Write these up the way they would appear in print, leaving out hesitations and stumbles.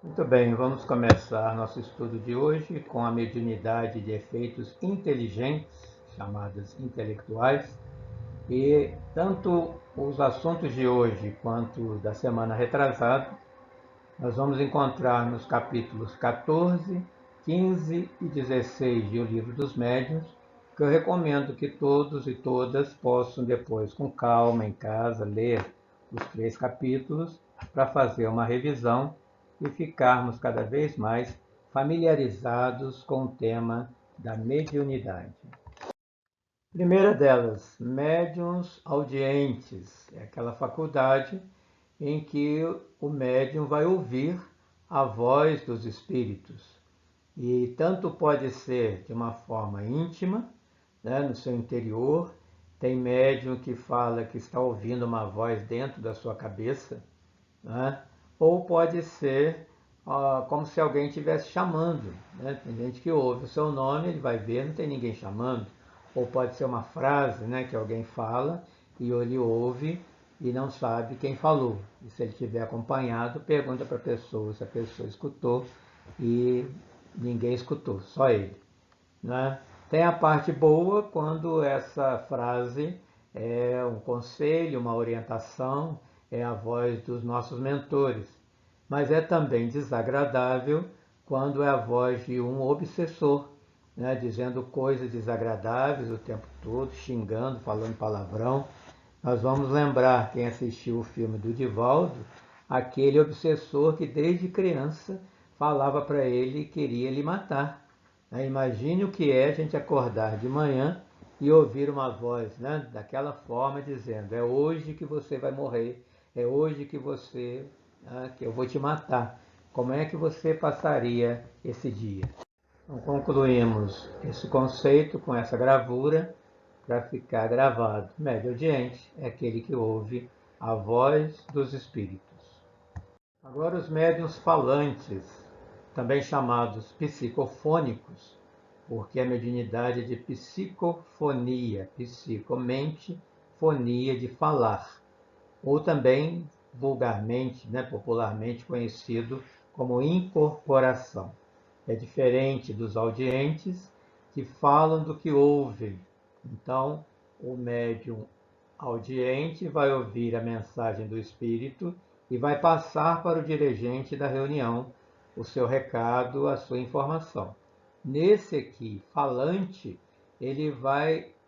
Muito bem, vamos começar nosso estudo de hoje com a mediunidade de efeitos inteligentes, chamadas intelectuais, e tanto os assuntos de hoje quanto da semana retrasada, nós vamos encontrar nos capítulos 14, 15 e 16 de O Livro dos Médiuns, que eu recomendo que todos e todas possam depois, com calma, em casa, ler os 3 capítulos para fazer uma revisão e ficarmos cada vez mais familiarizados com o tema da mediunidade. Primeira delas, médiuns audientes, é aquela faculdade em que o médium vai ouvir a voz dos espíritos. E tanto pode ser de uma forma íntima, né, no seu interior. Tem médium que fala que está ouvindo uma voz dentro da sua cabeça, né? Ou pode ser como se alguém estivesse chamando. Né? Tem gente que ouve o seu nome, ele vai ver, não tem ninguém chamando. Ou pode ser uma frase, né, que alguém fala e ele ouve e não sabe quem falou. E se ele estiver acompanhado, pergunta para a pessoa se a pessoa escutou e ninguém escutou, só ele. Né? Tem a parte boa quando essa frase é um conselho, uma orientação, é a voz dos nossos mentores. Mas é também desagradável quando é a voz de um obsessor, né, dizendo coisas desagradáveis o tempo todo, xingando, falando palavrão. Nós vamos lembrar, quem assistiu o filme do Divaldo, aquele obsessor que desde criança falava para ele que queria lhe matar. Imagine o que é a gente acordar de manhã e ouvir uma voz, né, daquela forma dizendo: é hoje que você vai morrer, é hoje que eu vou te matar. Como é que você passaria esse dia? Então, concluímos esse conceito com essa gravura para ficar gravado. Médio audiente é aquele que ouve a voz dos espíritos. Agora, os médiuns falantes, também chamados psicofônicos, porque a mediunidade é de psicofonia, psicomente, fonia de falar, ou também vulgarmente, né, popularmente conhecido como incorporação. É diferente dos audientes que falam do que ouvem. Então, o médium audiente vai ouvir a mensagem do espírito e vai passar para o dirigente da reunião o seu recado, a sua informação. Nesse aqui, falante,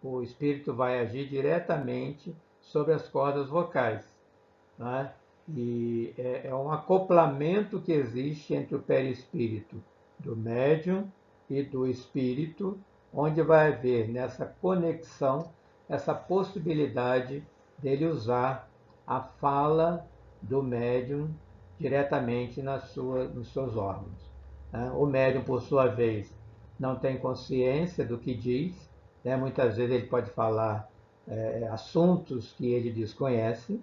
o espírito vai agir diretamente sobre as cordas vocais, né? E é um acoplamento que existe entre o perispírito do médium e do espírito, onde vai haver nessa conexão essa possibilidade dele usar a fala do médium diretamente nos seus órgãos. Né? O médium, por sua vez, não tem consciência do que diz, né? Muitas vezes ele pode falar assuntos que ele desconhece,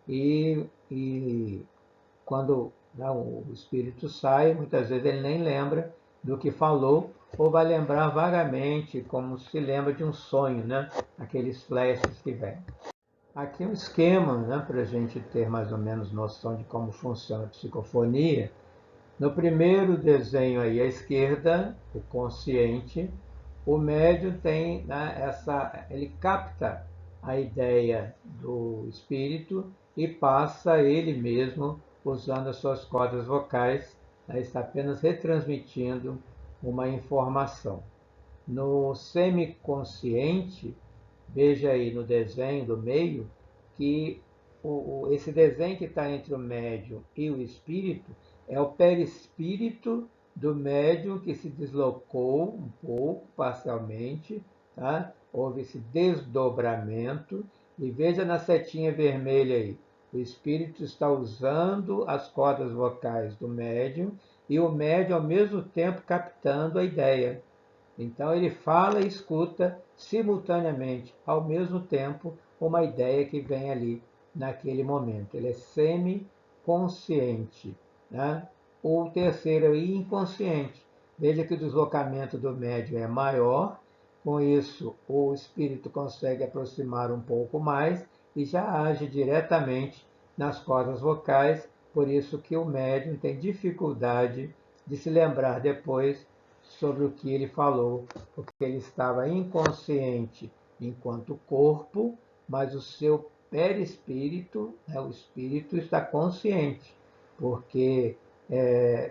e quando, né, o espírito sai, muitas vezes ele nem lembra do que falou, ou vai lembrar vagamente, como se lembra de um sonho, né? Aqueles flashes que vêm. Aqui um esquema, né, para a gente ter mais ou menos noção de como funciona a psicofonia. No primeiro desenho aí à esquerda, o consciente, o médium tem, né, ele capta a ideia do espírito e passa ele mesmo usando as suas cordas vocais, né, está apenas retransmitindo uma informação. No semiconsciente, veja aí no desenho do meio que esse desenho que está entre o médium e o espírito é o perispírito do médium que se deslocou um pouco, parcialmente, tá? Houve esse desdobramento, e veja na setinha vermelha aí, o espírito está usando as cordas vocais do médium e o médium ao mesmo tempo captando a ideia. Então ele fala e escuta simultaneamente, ao mesmo tempo, uma ideia que vem ali naquele momento. Ele é semi-consciente. Né? O terceiro é inconsciente. Veja que o deslocamento do médium é maior, com isso o espírito consegue aproximar um pouco mais e já age diretamente nas cordas vocais, por isso que o médium tem dificuldade de se lembrar depois sobre o que ele falou, porque ele estava inconsciente enquanto corpo, mas o seu perispírito, né, o espírito está consciente, porque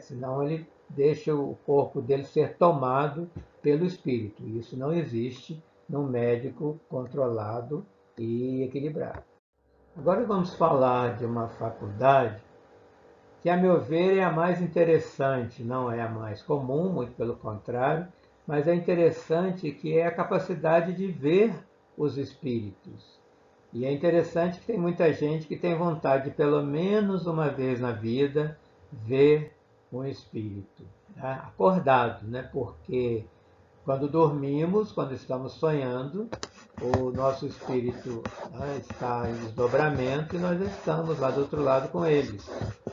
senão ele deixa o corpo dele ser tomado pelo espírito. Isso não existe num médico controlado e equilibrado. Agora vamos falar de uma faculdade que, a meu ver, é a mais interessante, não é a mais comum, muito pelo contrário, mas é interessante que é a capacidade de ver os espíritos. E é interessante que tem muita gente que tem vontade de, pelo menos uma vez na vida, ver um espírito, né? Acordado, né? Porque quando dormimos, quando estamos sonhando, o nosso espírito, né, está em desdobramento e nós estamos lá do outro lado com eles.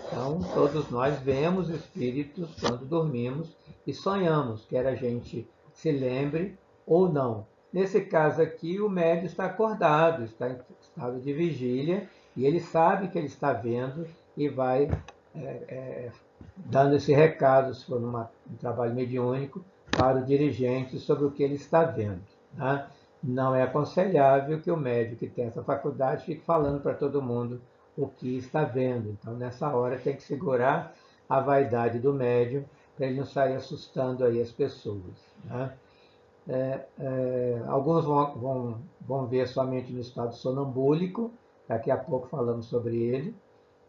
Então, todos nós vemos espíritos quando dormimos e sonhamos, quer a gente se lembre ou não. Nesse caso aqui, o médium está acordado, está em estado de vigília e ele sabe que ele está vendo e vai dando esse recado, se for um trabalho mediúnico, para o dirigente sobre o que ele está vendo. Né? Não é aconselhável que o médico que tem essa faculdade fique falando para todo mundo o que está vendo. Então, nessa hora, tem que segurar a vaidade do médium para ele não sair assustando aí as pessoas. Né? Alguns vão ver somente no estado sonambúlico, daqui a pouco falamos sobre ele,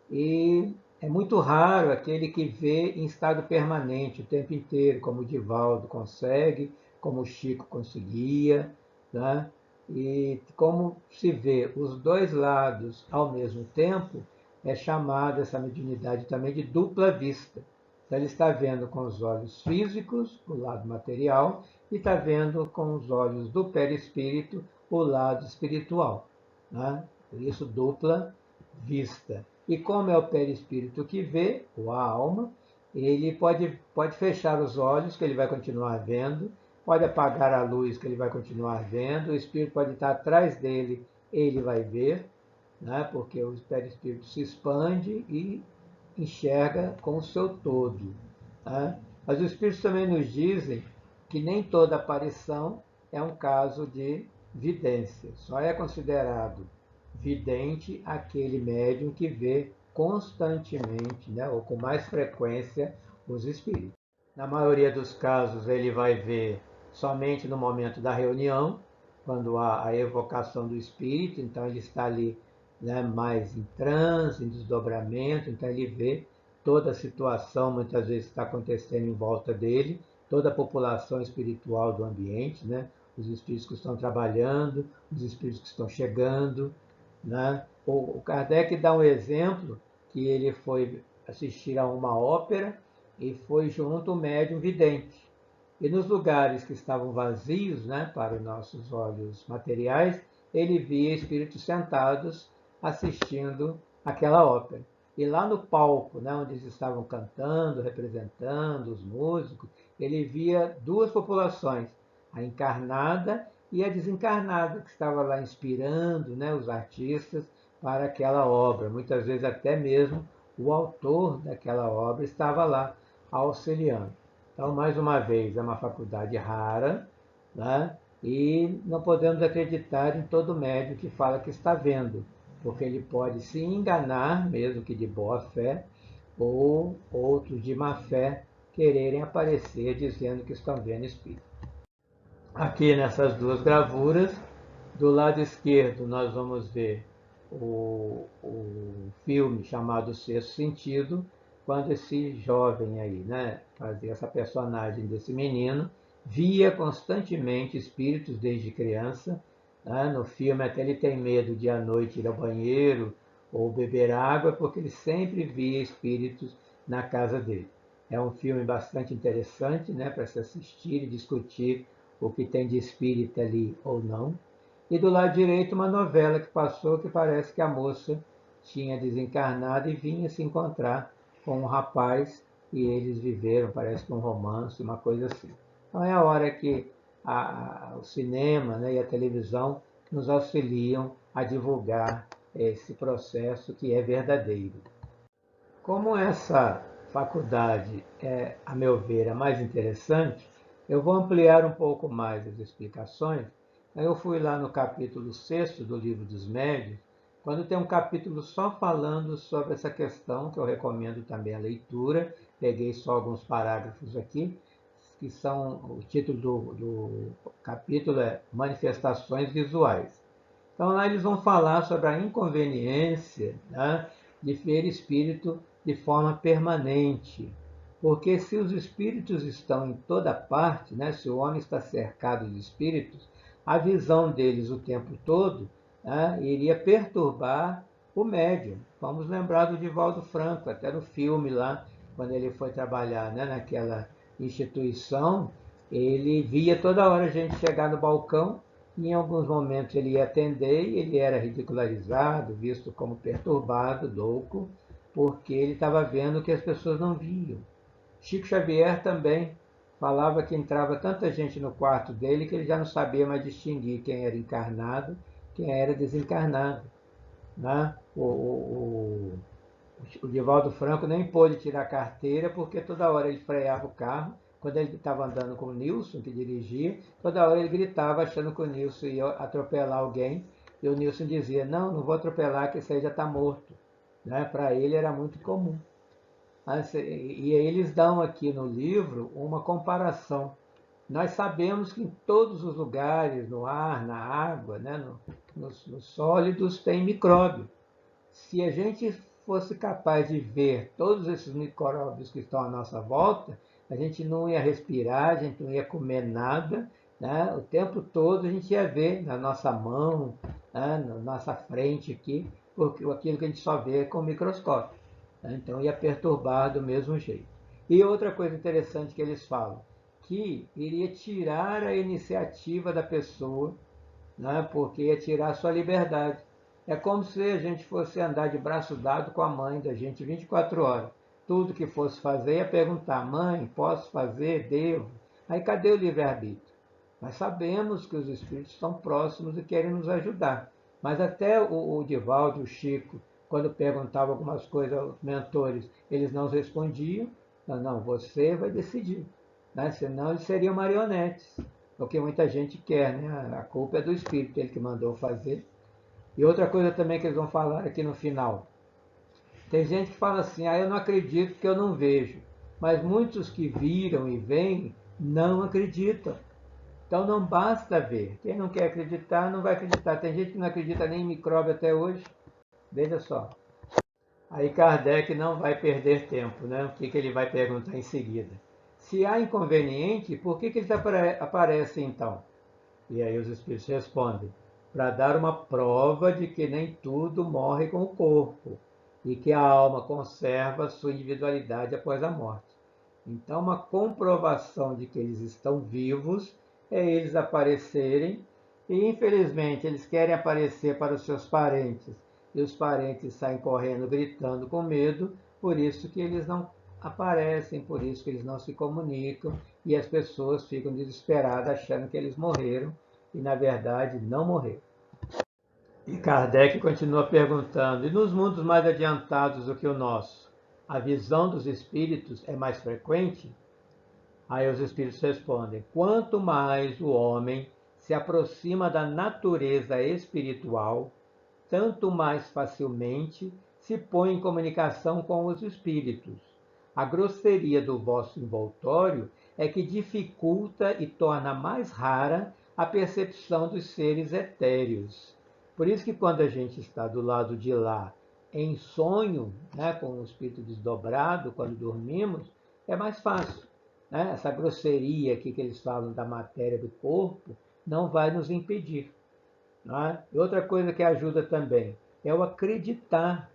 e é muito raro aquele que vê em estado permanente o tempo inteiro, como o Divaldo consegue, como o Chico conseguia, né? E como se vê os dois lados ao mesmo tempo, é chamada essa mediunidade também de dupla vista. Então, ele está vendo com os olhos físicos, o lado material, e está vendo com os olhos do perispírito, o lado espiritual. Né? Por isso, dupla vista. E como é o perispírito que vê, ou a alma, ele pode fechar os olhos, que ele vai continuar vendo, pode apagar a luz, que ele vai continuar vendo, o espírito pode estar atrás dele, ele vai ver, né? Porque o perispírito se expande e enxerga com o seu todo. Né? Mas os espíritos também nos dizem que nem toda aparição é um caso de vidência, só é considerado vidente aquele médium que vê constantemente, né, ou com mais frequência, os espíritos. Na maioria dos casos, ele vai ver somente no momento da reunião, quando há a evocação do espírito, então ele está ali, né, mais em transe, em desdobramento, então ele vê toda a situação, muitas vezes está acontecendo em volta dele, toda a população espiritual do ambiente, né, os espíritos que estão trabalhando, os espíritos que estão chegando, né? O Kardec dá um exemplo que ele foi assistir a uma ópera e foi junto o médium vidente. E nos lugares que estavam vazios, né, para os nossos olhos materiais, ele via espíritos sentados assistindo aquela ópera. E lá no palco, né, onde eles estavam cantando, representando os músicos, ele via duas populações, a encarnada e a desencarnada, que estava lá inspirando, né, os artistas para aquela obra. Muitas vezes até mesmo o autor daquela obra estava lá auxiliando. Então, mais uma vez, é uma faculdade rara, né? E não podemos acreditar em todo médium que fala que está vendo, porque ele pode se enganar, mesmo que de boa fé, ou outros de má fé quererem aparecer dizendo que estão vendo espírito. Aqui nessas duas gravuras, do lado esquerdo nós vamos ver o filme chamado Sexto Sentido, quando esse jovem aí, né, fazia essa personagem desse menino, via constantemente espíritos desde criança. Né? No filme até ele tem medo de à noite ir ao banheiro ou beber água, porque ele sempre via espíritos na casa dele. É um filme bastante interessante, né, para se assistir e discutir o que tem de espírita ali ou não. E do lado direito uma novela que passou que parece que a moça tinha desencarnado e vinha se encontrar com um rapaz e eles viveram, parece que um romance, uma coisa assim. Então é a hora que o cinema, né, e a televisão nos auxiliam a divulgar esse processo que é verdadeiro. Como essa faculdade é, a meu ver, a mais interessante, eu vou ampliar um pouco mais as explicações. Eu fui lá no capítulo 6 do Livro dos Médiuns, quando tem um capítulo só falando sobre essa questão, que eu recomendo também a leitura. Peguei só alguns parágrafos aqui, que são, o título do capítulo é Manifestações Visuais. Então lá eles vão falar sobre a inconveniência, né, de ver espírito de forma permanente. Porque se os espíritos estão em toda parte, né, se o homem está cercado de espíritos, a visão deles o tempo todo, né, iria perturbar o médium. Vamos lembrar do Divaldo Franco, até no filme lá, quando ele foi trabalhar, né, naquela instituição, ele via toda hora a gente chegar no balcão. Em alguns momentos ele ia atender e ele era ridicularizado, visto como perturbado, louco, porque ele estava vendo que as pessoas não viam. Chico Xavier também falava que entrava tanta gente no quarto dele que ele já não sabia mais distinguir quem era encarnado, quem era desencarnado. Né? O Divaldo Franco nem pôde tirar a carteira porque toda hora ele freava o carro. Quando ele estava andando com o Nilson, que dirigia, toda hora ele gritava achando que o Nilson ia atropelar alguém. E o Nilson dizia, não, não vou atropelar, que esse aí já está morto. Né? Para ele era muito comum. E eles dão aqui no livro uma comparação. Nós sabemos que em todos os lugares, no ar, na água, né, nos sólidos, tem micróbio. Se a gente fosse capaz de ver todos esses micróbios que estão à nossa volta, a gente não ia respirar, a gente não ia comer nada, né? O tempo todo a gente ia ver na nossa mão, né? Na nossa frente aqui, porque aquilo que a gente só vê com o microscópio. Né? Então ia perturbar do mesmo jeito. E outra coisa interessante que eles falam, que iria tirar a iniciativa da pessoa, né? Porque ia tirar a sua liberdade. É como se a gente fosse andar de braço dado com a mãe da gente 24 horas. Tudo que fosse fazer ia perguntar, mãe, posso fazer? Devo? Aí cadê o livre-arbítrio? Nós sabemos que os espíritos estão próximos e querem nos ajudar. Mas até o Divaldo, o Chico, quando perguntavam algumas coisas aos mentores, eles não respondiam. Não, não, você vai decidir. Né? Senão eles seriam marionetes. O que muita gente quer, né? A culpa é do espírito, ele que mandou fazer. E outra coisa também que eles vão falar aqui no final. Tem gente que fala assim, eu não acredito que eu não vejo. Mas muitos que viram e veem não acreditam. Então não basta ver. Quem não quer acreditar, não vai acreditar. Tem gente que não acredita nem em micróbio até hoje. Veja só. Aí Kardec não vai perder tempo, né? O que ele vai perguntar em seguida? Se há inconveniente, por que eles aparecem então? E aí os espíritos respondem: para dar uma prova de que nem tudo morre com o corpo e que a alma conserva sua individualidade após a morte. Então, uma comprovação de que eles estão vivos é eles aparecerem, e infelizmente eles querem aparecer para os seus parentes, e os parentes saem correndo gritando com medo, por isso que eles não aparecem, por isso que eles não se comunicam, e as pessoas ficam desesperadas achando que eles morreram, e na verdade não morreram. E Kardec continua perguntando: e nos mundos mais adiantados do que o nosso, a visão dos espíritos é mais frequente? Aí os espíritos respondem: quanto mais o homem se aproxima da natureza espiritual, tanto mais facilmente se põe em comunicação com os espíritos. A grosseria do vosso envoltório é que dificulta e torna mais rara a percepção dos seres etéreos. Por isso que quando a gente está do lado de lá em sonho, né, com o espírito desdobrado, quando dormimos, é mais fácil. Né? Essa grosseria aqui que eles falam da matéria do corpo não vai nos impedir. Né? E outra coisa que ajuda também é o acreditar.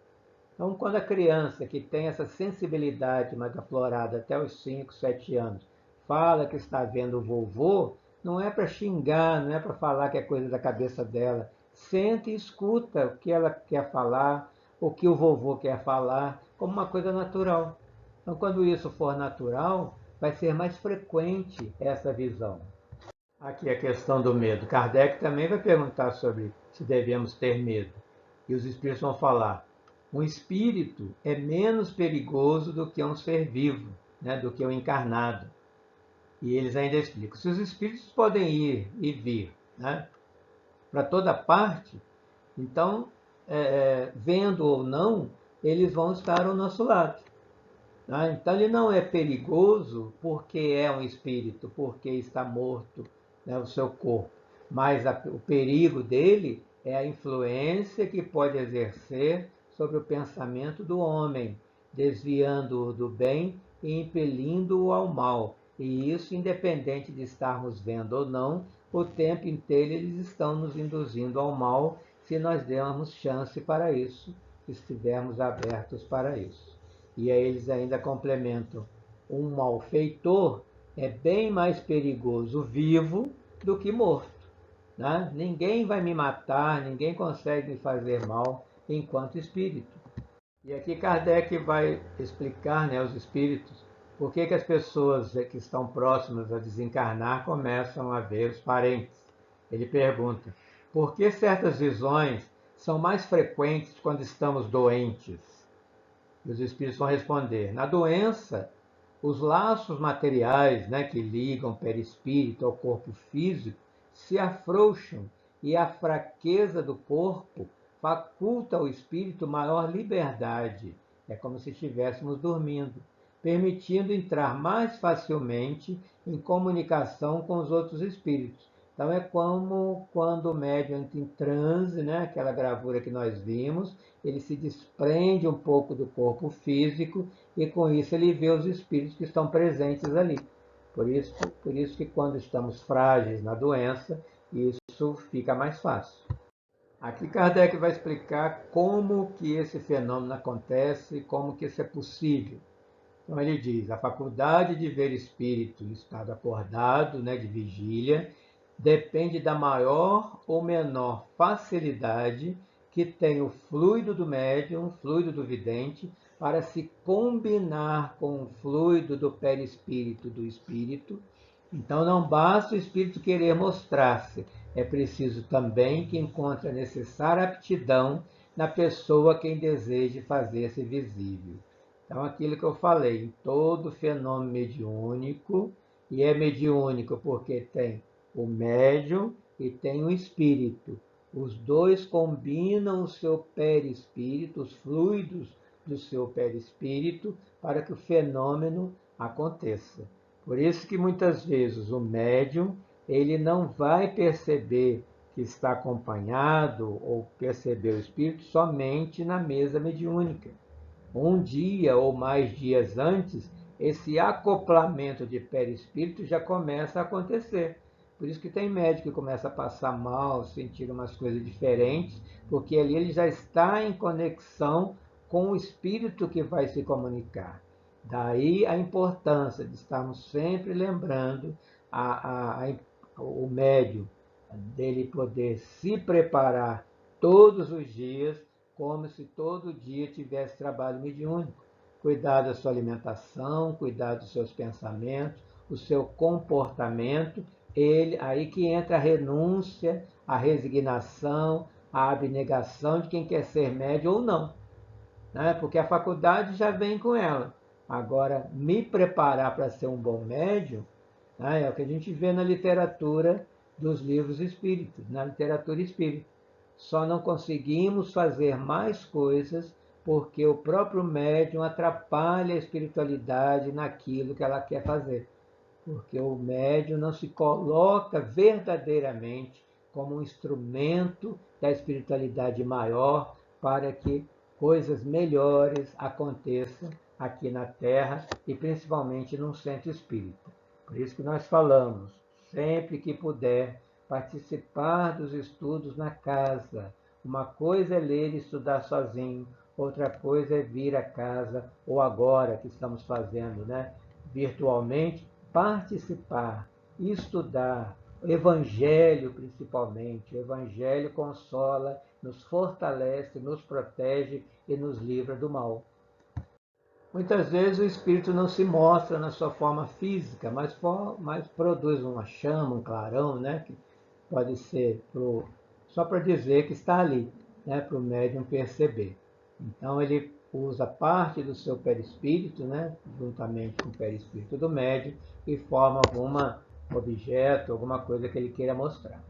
Então, quando a criança que tem essa sensibilidade mais aflorada até os 5, 7 anos, fala que está vendo o vovô, não é para xingar, não é para falar que é coisa da cabeça dela. Sente e escuta o que ela quer falar, o que o vovô quer falar, como uma coisa natural. Então, quando isso for natural, vai ser mais frequente essa visão. Aqui a questão do medo. Kardec também vai perguntar sobre se devemos ter medo. E os espíritos vão falar: Um espírito é menos perigoso do que um ser vivo, né, do que um encarnado. E eles ainda explicam, se os espíritos podem ir e vir, né, para toda parte, então, vendo ou não, eles vão estar ao nosso lado. Né? Então, ele não é perigoso porque é um espírito, porque está morto, né, o seu corpo. Mas o perigo dele é a influência que pode exercer sobre o pensamento do homem, desviando-o do bem e impelindo-o ao mal. E isso, independente de estarmos vendo ou não, o tempo inteiro eles estão nos induzindo ao mal, se nós dermos chance para isso, se estivermos abertos para isso. E aí eles ainda complementam: um malfeitor é bem mais perigoso vivo do que morto. Né? Ninguém vai me matar, ninguém consegue me fazer mal enquanto espírito. E aqui Kardec vai explicar, né, os espíritos, por que as pessoas que estão próximas a desencarnar começam a ver os parentes. Ele pergunta: por que certas visões são mais frequentes quando estamos doentes? E os espíritos vão responder: na doença, os laços materiais, né, que ligam o perispírito ao corpo físico se afrouxam e a fraqueza do corpo faculta ao espírito maior liberdade. É como se estivéssemos dormindo, permitindo entrar mais facilmente em comunicação com os outros espíritos. Então é como quando o médium entra em transe, né, aquela gravura que nós vimos, ele se desprende um pouco do corpo físico e com isso ele vê os espíritos que estão presentes ali. Por isso que quando estamos frágeis na doença, isso fica mais fácil. Aqui Kardec vai explicar como que esse fenômeno acontece e como que isso é possível. Então ele diz: a faculdade de ver espírito em estado acordado, né, de vigília, depende da maior ou menor facilidade que tem o fluido do médium, o fluido do vidente, para se combinar com o fluido do perispírito do espírito. Então não basta o espírito querer mostrar-se, é preciso também que encontre a necessária aptidão na pessoa quem deseje fazer-se visível. Então, aquilo que eu falei, todo fenômeno mediúnico, e é mediúnico porque tem o médium e tem o espírito. Os dois combinam o seu perispírito, os fluidos do seu perispírito, para que o fenômeno aconteça. Por isso que muitas vezes o médium ele não vai perceber que está acompanhado ou perceber o espírito somente na mesa mediúnica. Um dia ou mais dias antes, esse acoplamento de perispírito já começa a acontecer. Por isso que tem médico que começa a passar mal, sentir umas coisas diferentes, porque ali ele já está em conexão com o espírito que vai se comunicar. Daí a importância de estarmos sempre lembrando o médium, dele poder se preparar todos os dias, como se todo dia tivesse trabalho mediúnico. Cuidar da sua alimentação, cuidar dos seus pensamentos, o seu comportamento, aí que entra a renúncia, a resignação, a abnegação de quem quer ser médium ou não. Né? Porque a faculdade já vem com ela. Agora, me preparar para ser um bom médium, né, é o que a gente vê na literatura dos livros espíritas, na literatura espírita. Só não conseguimos fazer mais coisas porque o próprio médium atrapalha a espiritualidade naquilo que ela quer fazer. Porque o médium não se coloca verdadeiramente como um instrumento da espiritualidade maior para que coisas melhores aconteçam aqui na Terra e principalmente num centro espírita. Por isso que nós falamos, sempre que puder, participar dos estudos na casa. Uma coisa é ler e estudar sozinho, outra coisa é vir a casa, ou agora que estamos fazendo, né, virtualmente, participar, estudar, o Evangelho principalmente. O Evangelho consola, nos fortalece, nos protege e nos livra do mal. Muitas vezes o espírito não se mostra na sua forma física, mas produz uma chama, um clarão, né? Que pode ser só para dizer que está ali, né? Para o médium perceber. Então ele usa parte do seu perispírito, né, juntamente com o perispírito do médium, e forma algum objeto, alguma coisa que ele queira mostrar.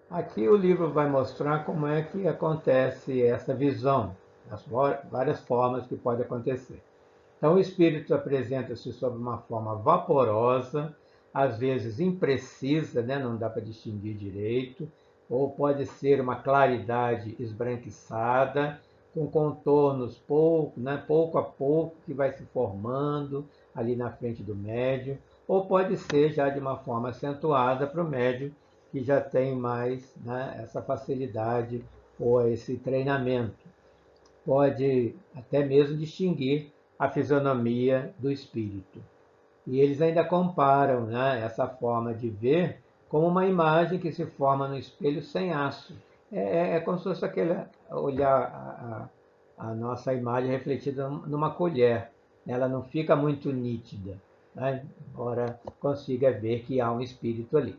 Aqui o livro vai mostrar como é que acontece essa visão, as várias formas que pode acontecer. Então o espírito apresenta-se sob uma forma vaporosa, às vezes imprecisa, né, não dá para distinguir direito, ou pode ser uma claridade esbranquiçada, com contornos pouco a pouco, que vai se formando ali na frente do médium, ou pode ser já de uma forma acentuada para o médium que já tem mais, né, essa facilidade ou esse treinamento. Pode até mesmo distinguir a fisionomia do espírito. E eles ainda comparam, né, essa forma de ver como uma imagem que se forma no espelho sem aço. É como se fosse aquele olhar a nossa imagem refletida numa colher. Ela não fica muito nítida, né, embora consiga ver que há um espírito ali.